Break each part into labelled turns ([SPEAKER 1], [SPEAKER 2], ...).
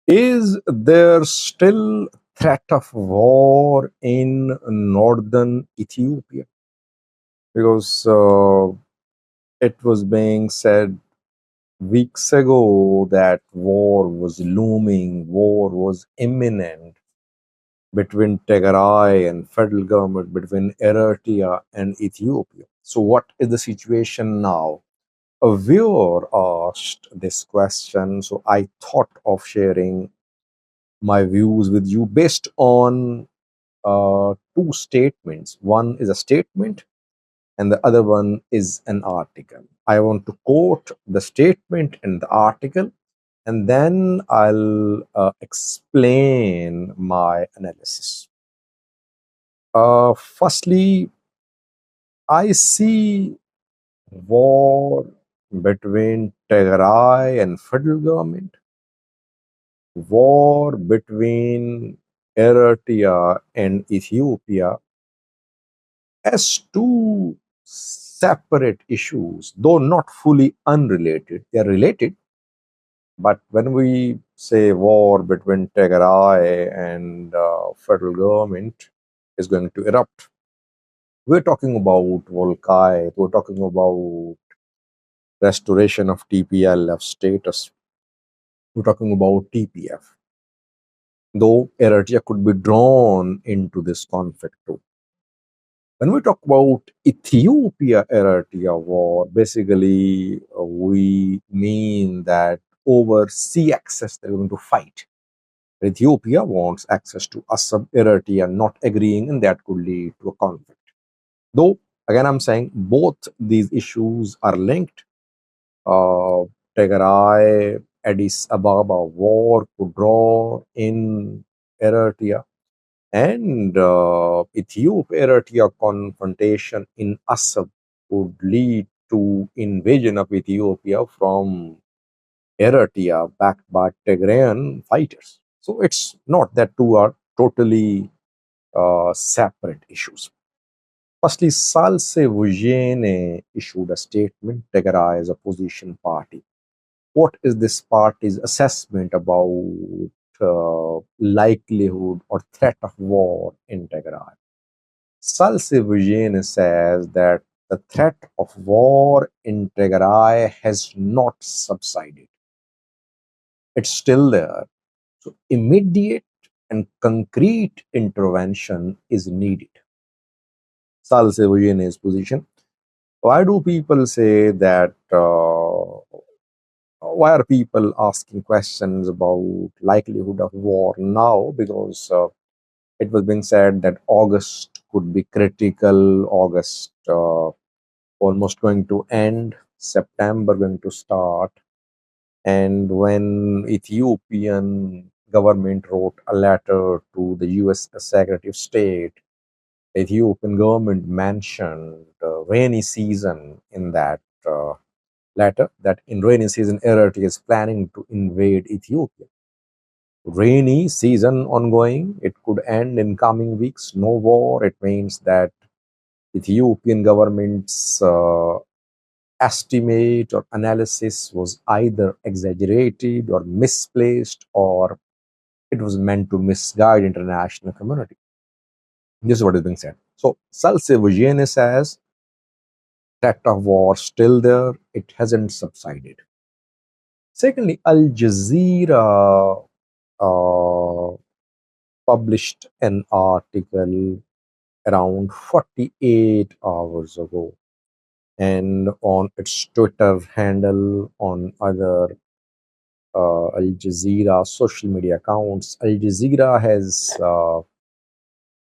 [SPEAKER 1] Is there still threat of war in northern Ethiopia? Because it was being said weeks ago that war was looming, war was imminent between Tigray and federal government, between Eritrea and Ethiopia. So, what is the situation now? A viewer asked this question, so I thought of sharing my views with you based on two statements. One is a statement, and the other one is an article. I want to quote the statement and the article, and then I'll explain my analysis. Firstly, I see war between Tigray and federal government, war between Eritrea and Ethiopia as two separate issues, though not fully unrelated. They are related, but when we say war between Tigray and federal government is going to erupt, we're talking about Volkai, we're talking about restoration of TPLF status, we're talking about TPF, though Eritrea could be drawn into this conflict too. When we talk about Ethiopia-Eritrea war, basically we mean that over sea access they're going to fight. Ethiopia wants access to Assam, Eritrea not agreeing, and that could lead to a conflict. Though, again, I'm saying both these issues are linked. Uh, Tigray, Addis Ababa war could draw in Eritrea, and Ethiopia-Eritrea confrontation in Assam would lead to invasion of Ethiopia from Eritrea backed by Tigrayan fighters. So it's not that two are totally separate issues. Firstly, Salse Vujene issued a statement, Tigray as a opposition party. What is this party's assessment about likelihood or threat of war in Tigray? Salse Vujene says that the threat of war in Tigray has not subsided. It's still there. So immediate and concrete intervention is needed. Salse Vujene's position. Why do people say that? Why are people asking questions about likelihood of war now? Because it was being said that August could be critical. August almost going to end. September going to start. And when Ethiopian government wrote a letter to the U.S. Secretary of State, Ethiopian government mentioned rainy season in that letter, that in rainy season Eritrea is planning to invade Ethiopia. Rainy season ongoing, it could end in coming weeks. No war. It means that Ethiopian government's estimate or analysis was either exaggerated or misplaced, or it was meant to misguide international community. This is what is being said. So Salse Vujene says threat of war still there, it hasn't subsided. Secondly, Al Jazeera uh, published an article around 48 hours ago, and on its Twitter handle, on other Al Jazeera social media accounts, Al Jazeera has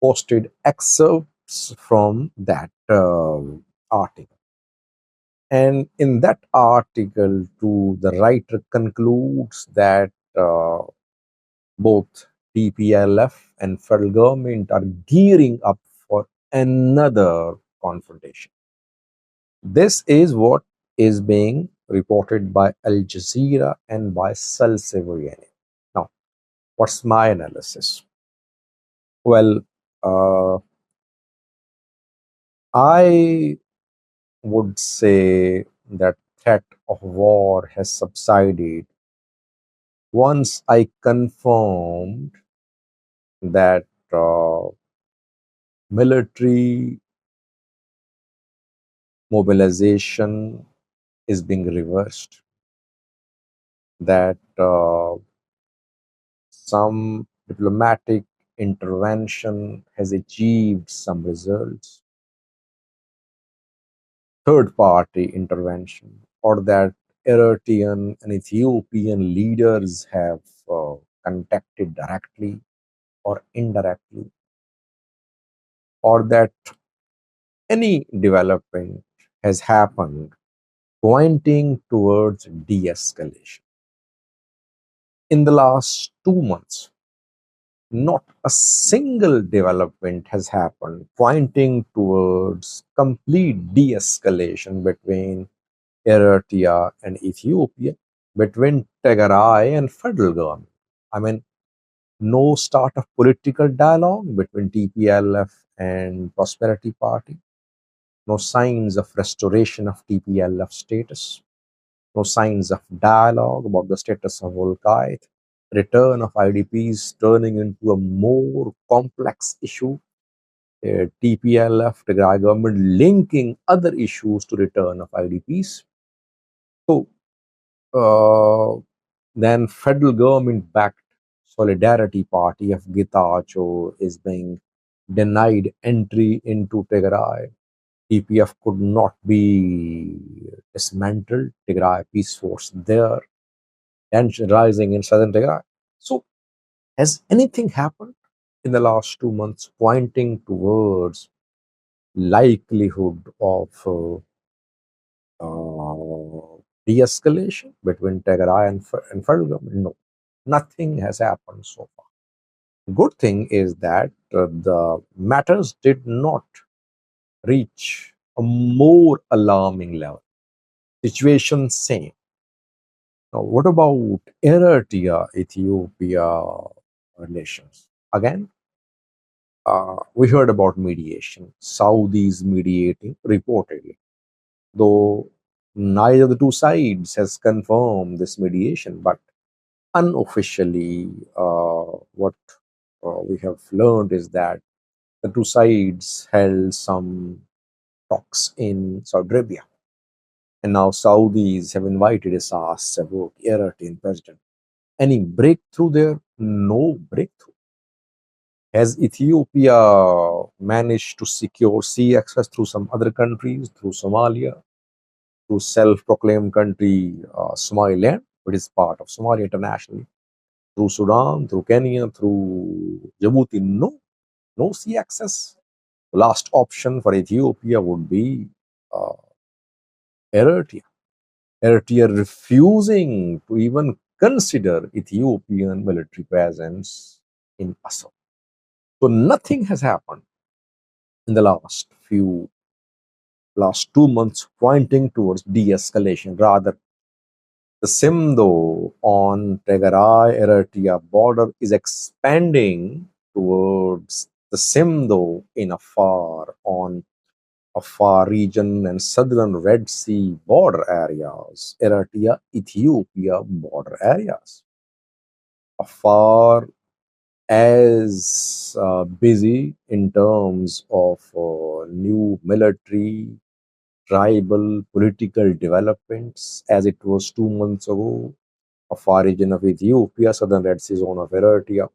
[SPEAKER 1] posted excerpts from that article. And in that article, too, the writer concludes that both TPLF and federal government are gearing up for another confrontation. This is what is being reported by Al Jazeera and by Salsevoriani. Now, what's my analysis? Well, uh, I would say that threat of war has subsided once I confirmed that military mobilization is being reversed, that some diplomatic intervention has achieved some results, third party intervention, or that Eritrean and Ethiopian leaders have contacted directly or indirectly, or that any development has happened pointing towards de escalation. In the last 2 months, not a single development has happened pointing towards complete de escalation between Eritrea and Ethiopia, between Tigray and federal government. I mean, no start of political dialogue between TPLF and Prosperity Party, no signs of restoration of TPLF status, no signs of dialogue about the status of Volkite, return of IDPs turning into a more complex issue, TPLF, Tigray government linking other issues to return of IDPs. So, then federal government-backed Solidarity Party of Getachew is being denied entry into Tigray. TPF could not be dismantled. Tigray Peace Force there, tension rising in southern Tigray. So, has anything happened in the last 2 months pointing towards likelihood of de-escalation between Tigray and federal government? No, nothing has happened so far. Good thing is that the matters did not reach a more alarming level. Situation same. Now, what about Eritrea-Ethiopia relations? Again, we heard about mediation. Saudis mediating reportedly, though neither of the two sides has confirmed this mediation, but unofficially, what we have learned is that the two sides held some talks in Saudi Arabia. And now Saudis have invited Isas Sebouk, Eritrean president. Any breakthrough there? No breakthrough. Has Ethiopia managed to secure sea access through some other countries, through Somalia, through self-proclaimed country Somaliland, which is part of Somalia internationally, through Sudan, through Kenya, through Djibouti? No, no sea access. The last option for Ethiopia would be uh, Eritrea. Eritrea refusing to even consider Ethiopian military presence in Assam. So nothing has happened in the last 2 months pointing towards de-escalation. Rather, the Simdo on Tigray-Eritrea border is expanding towards the Simdo in Afar region and southern Red Sea border areas, Eritrea-Ethiopia border areas. Afar as busy in terms of new military, tribal, political developments as it was 2 months ago. Afar region of Ethiopia, southern Red Sea zone of Eritrea.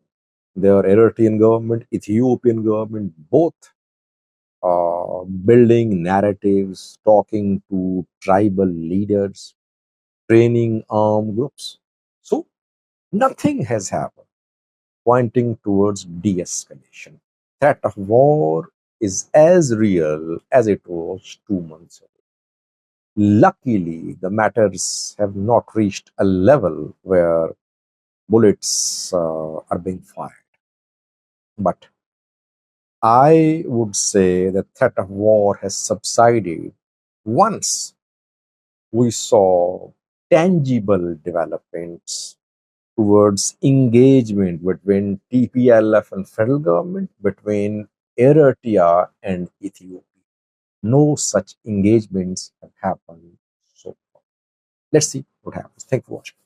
[SPEAKER 1] Their Eritrean government, Ethiopian government, both building narratives, talking to tribal leaders, training armed groups. So nothing has happened pointing towards de-escalation. Threat of war is as real as it was 2 months ago. Luckily, the matters have not reached a level where bullets are being fired. But I would say the threat of war has subsided once we saw tangible developments towards engagement between TPLF and federal government, between Eritrea and Ethiopia. No such engagements have happened so far. Let's see what happens. Thank you for watching.